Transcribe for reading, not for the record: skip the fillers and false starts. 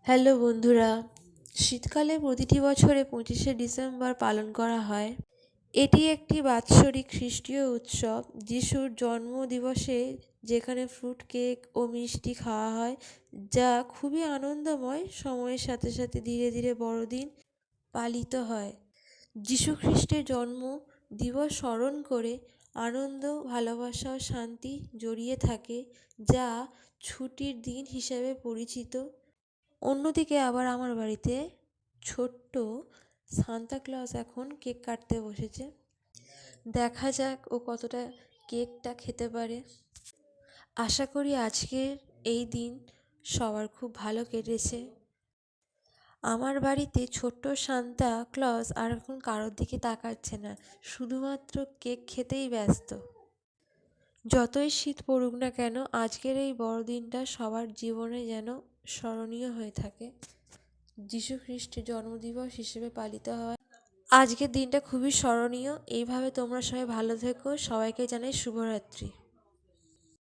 Hello বন্ধুরা, শীতকালে প্রতিটি বছরে 25শে ডিসেম্বর পালন করা হয়। এটি একটি বাৎসরিক খ্রিস্টীয় উৎসব যিশুর জন্মদিবসে, যেখানে ফ্রুট কেক ও মিষ্টি খাওয়া হয়, যা খুবই আনন্দময়। সময়ের সাথে সাথে ধীরে ধীরে বড়দিন পালিত হয়। যিশু খ্রিস্টের জন্ম দিবস স্মরণ করে আনন্দ, ভালোবাসা ও শান্তি জড়িয়ে থাকে, যা ছুটির দিন হিসাবে পরিচিত। অন্যদিকে আবার আমার বাড়িতে ছোট্ট সান্তা ক্লজ এখন কেক কাটতে বসেছে। দেখা যাক ও কতটা কেকটা খেতে পারে। আশা করি আজকের এই দিন সবার খুব ভালো কেটেছে। আমার বাড়িতে ছোট্ট সান্তা ক্লজ আর এখন কারোর দিকে তাকাচ্ছে না, শুধুমাত্র কেক খেতেই ব্যস্ত। যতই শীত পড়ুক না কেন, আজকের এই বড়দিনটা সবার জীবনে যেন স্মরণীয় হয়ে থাকে। যিশু খ্রিস্টের জন্মদিবস হিসেবে পালিত হয় আজকের দিনটা, খুবই স্মরণীয়। এইভাবে তোমরা সবাই ভালো থেকো। সবাইকে জানাই শুভরাত্রি।